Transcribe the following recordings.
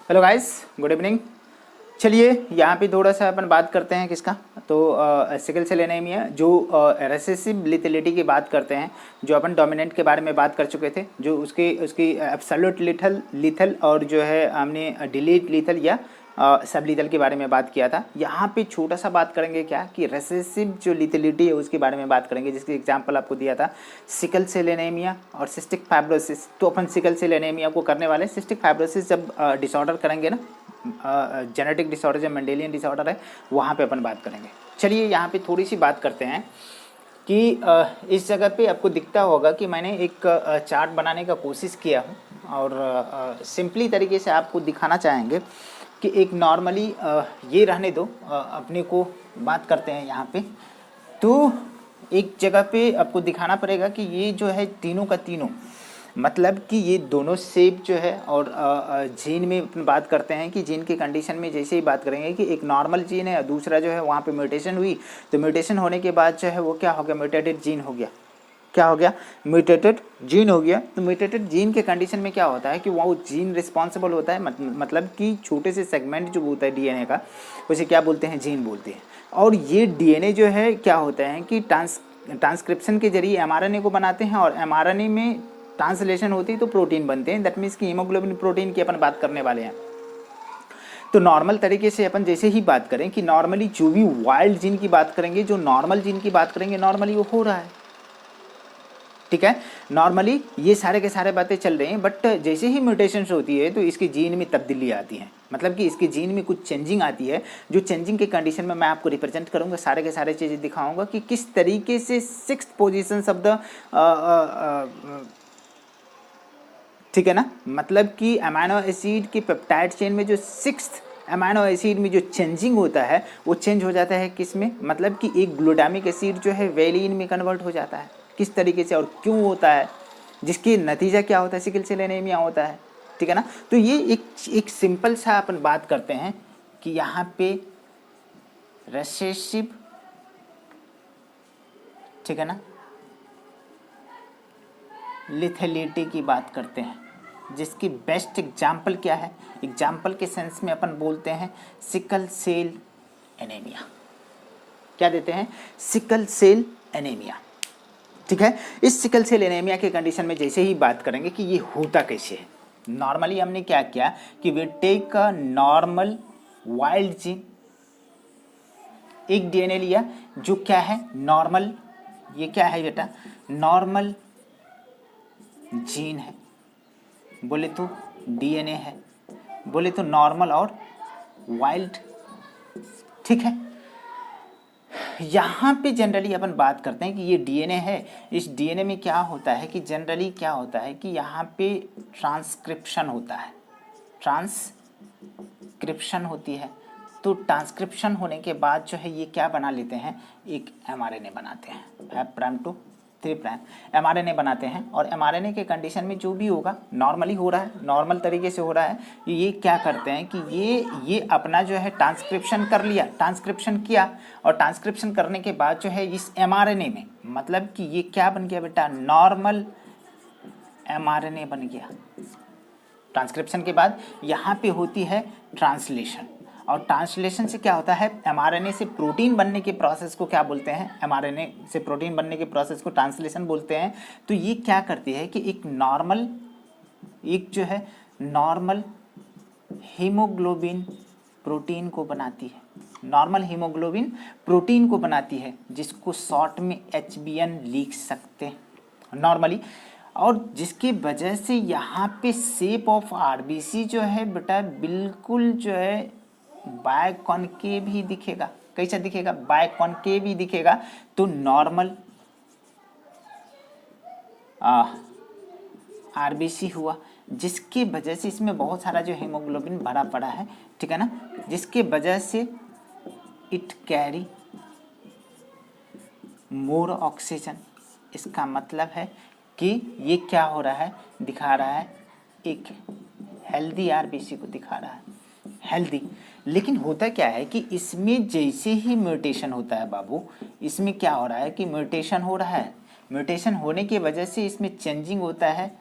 Hello guys, good evening. चलिए यहाँ पे थोड़ा सा अपन बात करते हैं किसका, तो सिकल सेल एनीमिया जो रेसेसिव लिथलिटी की बात करते हैं। जो अपन डोमिनेंट के बारे में बात कर चुके थे, जो उसकी उसकी एब्सोल्यूट लीथल और जो है हमने डिलीट लीथल या सब लीथल के बारे में बात किया था। यहाँ पे छोटा सा बात करेंगे क्या कि रेसेसिव जो लिथलिटी है उसके बारे में बात करेंगे, जिसकी एग्जांपल आपको दिया था सिकल सेल एनीमिया और सिस्टिक फाइब्रोसिस। तो अपन सिकल सेल एनीमिया को करने वाले, सिस्टिक फाइब्रोसिस जब डिसऑर्डर करेंगे ना, जेनेटिक डिसऑर्डर जो मेंडेलियन डिसऑर्डर है वहाँ पे अपन बात करेंगे। चलिए यहाँ पे थोड़ी सी बात करते हैं कि इस जगह पे आपको दिखता होगा कि मैंने एक चार्ट बनाने का कोशिश किया हूँ और सिंपली तरीके से आपको दिखाना चाहेंगे कि एक नॉर्मली ये रहने दो, अपने को बात करते हैं यहाँ पे। तो एक जगह पे आपको दिखाना पड़ेगा कि ये जो है तीनों का तीनों, मतलब कि ये दोनों शेप जो है, और जीन में अपन बात करते हैं कि जीन के कंडीशन में जैसे ही बात करेंगे कि एक नॉर्मल जीन है और दूसरा जो है वहाँ पे म्यूटेशन हुई, तो म्यूटेशन होने के बाद जो है वो क्या हो गया, म्यूटेटेड जीन हो गया। क्या हो गया, म्यूटेटेड जीन हो गया। तो म्यूटेटेड जीन के कंडीशन में क्या होता है कि वो जीन रिस्पॉन्सिबल होता है, मतलब कि छोटे से सेगमेंट जो होता है डीएनए का, उसे क्या बोलते हैं, जीन बोलते हैं। और ये डीएनए जो है क्या होता है कि ट्रांसक्रिप्शन के जरिए एमआरएनए को बनाते हैं, और एमआरएनए में ट्रांसलेशन होती है तो प्रोटीन बनते हैं। दैट मीन्स कि हीमोग्लोबिन प्रोटीन की अपन बात करने वाले हैं। तो नॉर्मल तरीके से अपन जैसे ही बात करें कि नॉर्मली जो भी वाइल्ड जीन की बात करेंगे, जो नॉर्मल जीन की बात करेंगे, नॉर्मली वो हो रहा है, ठीक है। नॉर्मली ये सारे के सारे बातें चल रही हैं, बट जैसे ही म्यूटेशंस होती है तो इसके जीन में तब्दीली आती है, मतलब कि इसके जीन में कुछ चेंजिंग आती है। जो चेंजिंग के कंडीशन में मैं आपको रिप्रेजेंट करूंगा, सारे के सारे चीज़ें दिखाऊंगा कि किस तरीके से 6th पोजीशन ऑफ द, ठीक है ना, मतलब कि अमाइनो एसिड के पेप्टाइड चेन में जो 6th अमाइनो एसिड में जो चेंजिंग होता है वो चेंज हो जाता है किस में, मतलब कि एक ग्लूटामिक एसिड जो है वेलिन में कन्वर्ट हो जाता है। किस तरीके से और क्यों होता है, जिसके नतीजा क्या होता है, सिकल सेल एनीमिया होता है, ठीक है ना। तो ये एक सिंपल सा अपन बात करते हैं कि यहाँ पे रेसेसिव, ठीक है ना, लिथेलिटी की बात करते हैं, जिसकी बेस्ट एग्जाम्पल क्या है, एग्जाम्पल के सेंस में अपन बोलते हैं सिकल सेल एनीमिया। क्या देते हैं, सिकल सेल एनीमिया, ठीक है। इस सिकल सेल एनीमिया के कंडीशन में जैसे ही बात करेंगे कि ये होता कैसे है। नॉर्मली हमने क्या किया कि we take a normal wild gene, एक डीएनए लिया जो क्या है नॉर्मल, ये क्या है बेटा, नॉर्मल जीन है, बोले तो डीएनए है, बोले तो नॉर्मल और वाइल्ड, ठीक है। यहाँ पे जनरली अपन बात करते हैं कि ये डीएनए है। इस डीएनए में क्या होता है कि जनरली क्या होता है कि यहाँ पे ट्रांसक्रिप्शन होता है, ट्रांसक्रिप्शन होती है। तो ट्रांसक्रिप्शन होने के बाद जो है ये क्या बना लेते हैं, एक एमआरएनए बनाते हैं, 5 प्राइम टू 3 प्राइम एमआरएनए बनाते हैं। और एमआरएनए के कंडीशन में जो भी होगा नॉर्मली हो रहा है, नॉर्मल तरीके से हो रहा है। ये क्या करते हैं कि ये अपना जो है ट्रांसक्रिप्शन कर लिया, ट्रांसक्रिप्शन किया, और ट्रांसक्रिप्शन करने के बाद जो है इस एमआरएनए में, मतलब कि ये क्या बन गया बेटा, नॉर्मल एमआरएनए बन गया। ट्रांसक्रिप्शन के बाद यहाँ पे होती है ट्रांसलेशन, और ट्रांसलेशन से क्या होता है, एमआरएनए से प्रोटीन बनने के प्रोसेस को क्या बोलते हैं, एमआरएनए से प्रोटीन बनने के प्रोसेस को ट्रांसलेशन बोलते हैं। तो ये क्या करती है कि एक नॉर्मल, एक जो है नॉर्मल हीमोग्लोबिन प्रोटीन को बनाती है, नॉर्मल हीमोग्लोबिन प्रोटीन को बनाती है, जिसको शॉर्ट में HBN लिख सकते हैं नॉर्मली। और जिसकी वजह से यहाँ पे शेप ऑफ आरबीसी जो है बेटा बिल्कुल जो है बायकॉनकेव ही दिखेगा। कैसा दिखेगा, बायकॉनकेव ही दिखेगा। तो नॉर्मल आरबीसी हुआ, जिसकी वजह से इसमें बहुत सारा जो हीमोग्लोबिन भरा पड़ा है, ठीक है ना, जिसके वजह से इट कैरी मोर ऑक्सीजन। इसका मतलब है कि ये क्या हो रहा है, दिखा रहा है एक हेल्दी आरबीसी को दिखा रहा है, हेल्दी। लेकिन होता क्या है कि इसमें जैसे ही म्यूटेशन होता है बाबू, इसमें क्या हो रहा है कि म्यूटेशन हो रहा है, म्यूटेशन होने की वजह से इसमें चेंजिंग होता है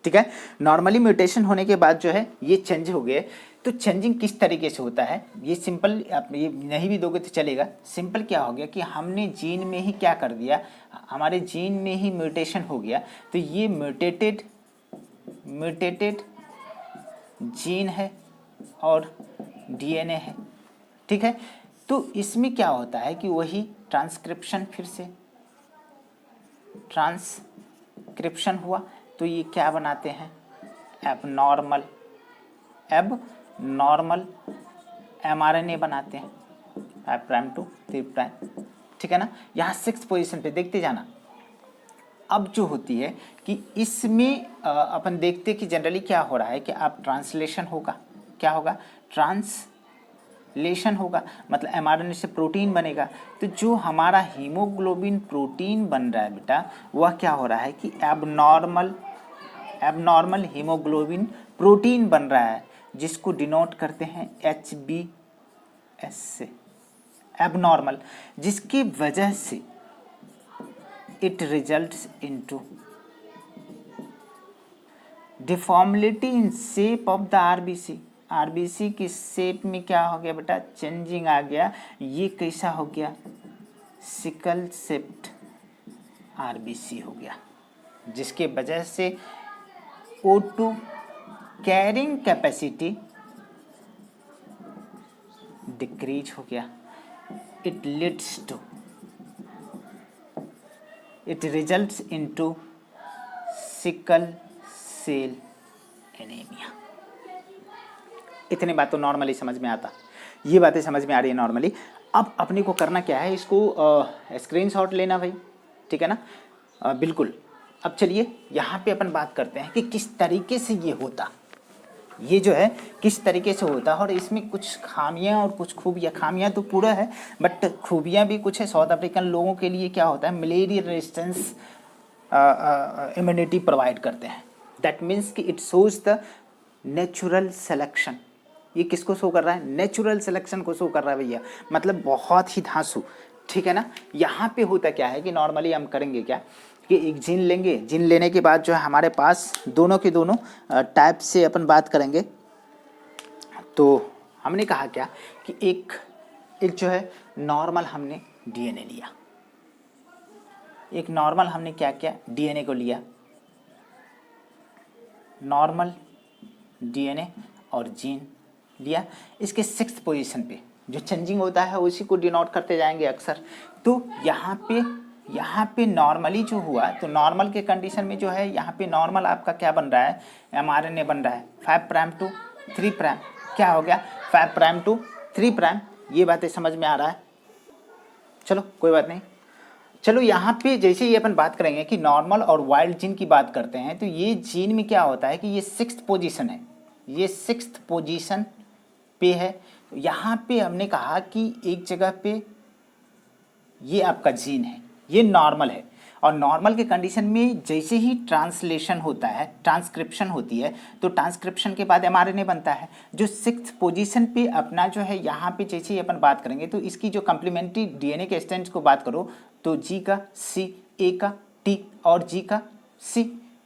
ठीक है। नॉर्मली म्यूटेशन होने के बाद जो है ये चेंज हो गए। तो चेंजिंग किस तरीके से होता है, ये सिंपल, आप ये नहीं भी दोगे तो चलेगा। सिंपल क्या हो गया कि हमने जीन में ही क्या कर दिया, हमारे जीन में ही म्यूटेशन हो गया। तो ये म्यूटेटेड जीन है और डीएनए है, ठीक है। तो इसमें क्या होता है कि वही ट्रांसक्रिप्शन, फिर से ट्रांसक्रिप्शन हुआ तो ये क्या बनाते हैं, एबनॉर्मल mRNA बनाते हैं 5 प्राइम टू 3 प्राइम, ठीक है ना। यहाँ 6 पोजीशन पे देखते जाना। अब जो होती है कि इसमें अपन देखते कि जनरली क्या हो रहा है कि आप ट्रांसलेशन होगा, क्या होगा, ट्रांसलेशन होगा, मतलब mRNA से प्रोटीन बनेगा। तो जो हमारा हीमोग्लोबिन प्रोटीन बन रहा है बेटा, वह क्या हो रहा है कि एबनॉर्मल हीमोग्लोबिन प्रोटीन बन रहा है, जिसको डिनोट करते हैं HbS से, एबनॉर्मल, जिसकी वजह से it results into deformity in shape of the RBC की शेप में क्या हो गया बेटा, चेंजिंग आ गया। ये कैसा हो गया, सिकल शेप्ड आरबीसी हो गया, जिसके वजह से O2 कैरिंग कैपेसिटी डिक्रीज हो गया। It results into sickle cell anaemia. इतनी बात तो नॉर्मली समझ में आता, ये बातें समझ में आ रही है नॉर्मली। अब अपने को करना क्या है, इसको स्क्रीनशॉट लेना भाई, ठीक है ना, बिल्कुल। अब चलिए यहाँ पे अपन बात करते हैं कि किस तरीके से ये होता, ये जो है किस तरीके से होता है, और इसमें कुछ खामियां और कुछ खूबियाँ। खामियां तो पूरा है बट खूबियाँ भी कुछ है। साउथ अफ्रीकन लोगों के लिए क्या होता है, मलेरिया रेजिस्टेंस इम्यूनिटी प्रोवाइड करते हैं। दैट मीन्स कि it shows the natural selection. ये किसको शो कर रहा है, नेचुरल सिलेक्शन को शो कर रहा है भैया, मतलब बहुत ही धांसू, ठीक है ना। यहाँ पे होता क्या है कि नॉर्मली हम करेंगे क्या कि एक जीन लेंगे, जीन लेने के बाद जो है हमारे पास दोनों के दोनों टाइप से अपन बात करेंगे। तो हमने कहा क्या कि एक जो है नॉर्मल हमने डीएनए लिया, एक नॉर्मल हमने क्या किया, डीएनए को लिया, नॉर्मल डीएनए और जीन लिया। इसके 6th पोजीशन पे जो चेंजिंग होता है उसी को डिनोट करते जाएंगे अक्सर। तो यहाँ पे नॉर्मली जो हुआ, तो नॉर्मल के कंडीशन में जो है यहाँ पे नॉर्मल आपका क्या बन रहा है, mRNA बन रहा है 5 प्राइम टू 3 प्राइम। क्या हो गया, 5 प्राइम टू 3 प्राइम। ये बातें समझ में आ रहा है, चलो कोई बात नहीं। चलो यहाँ पे जैसे ही अपन बात करेंगे कि नॉर्मल और वाइल्ड जीन की बात करते हैं, तो ये जीन में क्या होता है कि ये 6th पोजीशन है, ये 6th पोजीशन पे है। यहाँ पे हमने कहा कि एक जगह पे ये आपका जीन है, ये नॉर्मल है, और नॉर्मल के कंडीशन में जैसे ही ट्रांसलेशन होता है, ट्रांसक्रिप्शन होती है, तो ट्रांसक्रिप्शन के बाद mRNA बनता है। जो 6th पोजीशन पे अपना जो है यहाँ पे जैसे ही अपन बात करेंगे, तो इसकी जो कम्प्लीमेंट्री डीएनए के स्ट्रैंड्स को बात करो तो G का C, A का T और G का C,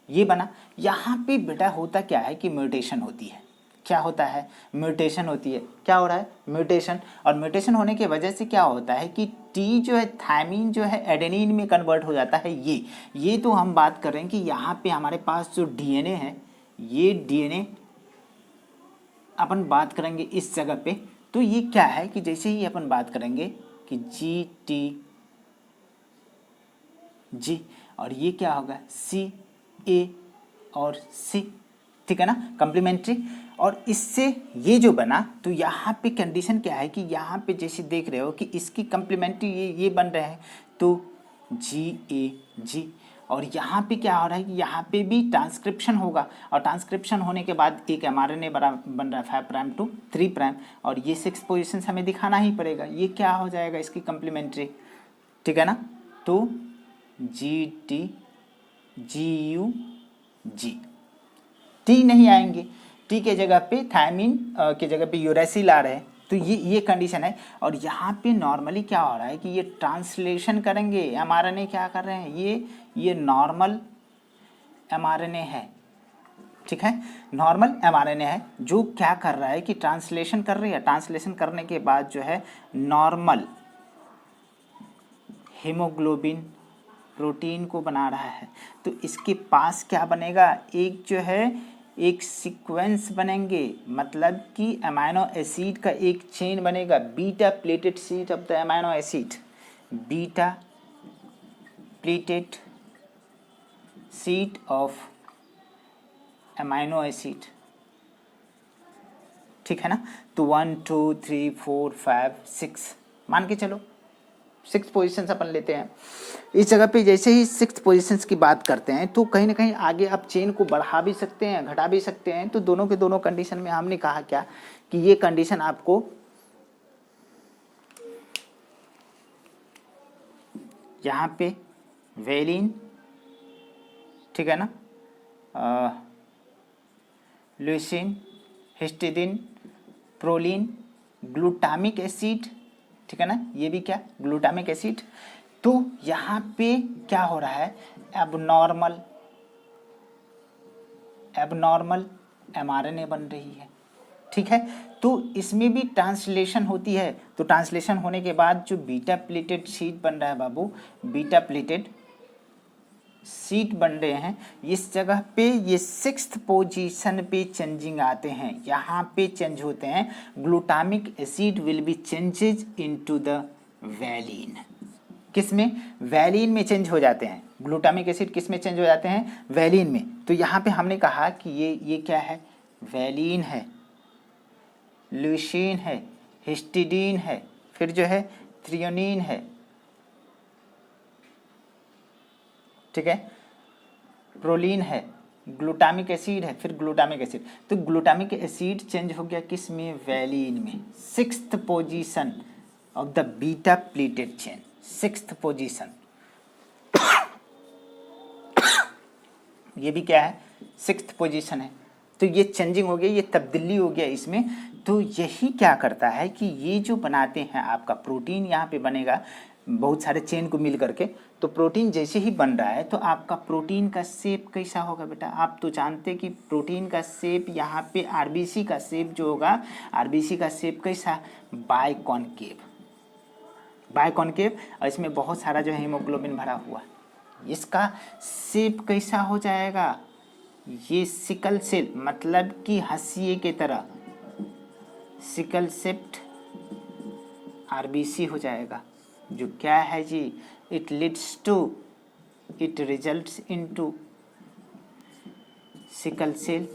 ये बना। यहाँ पे बेटा होता क्या है कि म्यूटेशन होती है। क्या होता है, म्यूटेशन होती है। क्या हो रहा है, म्यूटेशन। और म्यूटेशन होने की वजह से क्या होता है कि टी जो है थायमीन जो है एडेनिन में कन्वर्ट हो जाता है। ये तो हम बात कर रहे हैं कि यहाँ पे हमारे पास जो डीएनए है, ये डीएनए अपन बात करेंगे इस जगह पे, तो ये क्या है कि जैसे ही अपन बात करेंगे कि GTG, और ये क्या होगा CA और C, ठीक है ना, कम्प्लीमेंट्री। और इससे ये जो बना, तो यहाँ पे कंडीशन क्या है कि यहाँ पे जैसे देख रहे हो कि इसकी कम्प्लीमेंट्री ये बन रहे हैं, तो GAG। और यहाँ पे क्या हो रहा है कि यहाँ पे भी ट्रांसक्रिप्शन होगा, और ट्रांसक्रिप्शन होने के बाद एक mRNA बन रहा है 5 प्राइम टू 3 प्राइम, और ये 6 पोजीशन हमें दिखाना ही पड़ेगा। ये क्या हो जाएगा, इसकी कम्प्लीमेंट्री, ठीक है ना। तो GTGUG, टी नहीं आएंगे, टी के जगह पे थायमीन के जगह पे यूरेसिल आ रहे हैं, तो ये कंडीशन है। और यहाँ पे नॉर्मली क्या हो रहा है कि ये ट्रांसलेशन करेंगे, mRNA क्या कर रहे हैं, ये नॉर्मल mRNA है, ठीक है। नॉर्मल mRNA है जो क्या कर रहा है कि ट्रांसलेशन कर रही है, ट्रांसलेशन करने के बाद जो है नॉर्मल हीमोग्लोबिन प्रोटीन को बना रहा है। तो इसके पास क्या बनेगा, एक जो है एक सीक्वेंस बनेंगे, मतलब कि अमाइनो एसिड का एक चेन बनेगा, beta pleated sheet of the amino acid, beta pleated sheet of amino acid, ठीक है ना। तो 1 2 3 4 5 6 मान के चलो 6 पोजीशंस अपन लेते हैं। इस जगह पे जैसे ही 6 पोजीशंस की बात करते हैं तो कहीं ना कहीं आगे आप चेन को बढ़ा भी सकते हैं, घटा भी सकते हैं। तो दोनों के दोनों कंडीशन में हमने कहा क्या कि ये कंडीशन आपको यहाँ पे वेलिन, ठीक है ना, leucine, histidine, proline, glutamic acid, ठीक है ना, ये भी क्या ग्लूटामिक एसिड। तो यहाँ पे क्या हो रहा है, एबनॉर्मल mRNA बन रही है, ठीक है। तो इसमें भी ट्रांसलेशन होती है। तो ट्रांसलेशन होने के बाद जो बीटा प्लेटेड शीट बन रहा है बाबू, बीटा प्लेटेड शीट बन रहे हैं, इस जगह पे ये 6th पोजीशन पे चेंजिंग आते हैं, यहाँ पे चेंज होते हैं। Glutamic acid will be changes into the valine. किस में, वैलिन में चेंज हो जाते हैं। ग्लूटामिक एसिड किस में चेंज हो जाते हैं, वैलिन में। तो यहाँ पे हमने कहा कि ये क्या है, वैलिन है, ल्यूसीन है, हिस्टिडीन है, फिर जो है थ्रियोनिन है, ठीक है, प्रोलिन है, ग्लूटामिक एसिड है, फिर ग्लूटामिक एसिड। तो ग्लूटामिक एसिड चेंज हो गया किस में, वैलिन में। 6th position of the beta pleated chain, 6th position. ये भी क्या है, 6th पोजीशन है। तो ये चेंजिंग हो गया, ये तब्दीली हो गया इसमें। तो यही क्या करता है कि ये जो बनाते हैं आपका प्रोटीन, यहाँ पे बनेगा बहुत सारे चेन को मिल करके। तो प्रोटीन जैसे ही बन रहा है तो आपका प्रोटीन का शेप कैसा होगा बेटा, आप तो जानते कि प्रोटीन का शेप यहाँ पे आरबीसी का शेप जो होगा, आरबीसी का शेप कैसा, बाइकॉनकेव, बाइकॉनकेव। और इसमें बहुत सारा जो है हीमोग्लोबिन भरा हुआ, इसका शेप कैसा हो जाएगा, ये सिकल सेल, मतलब कि हंसिए के तरह सिकल सेप्ट आरबीसी हो जाएगा। जो क्या है जी, it results into sickle cell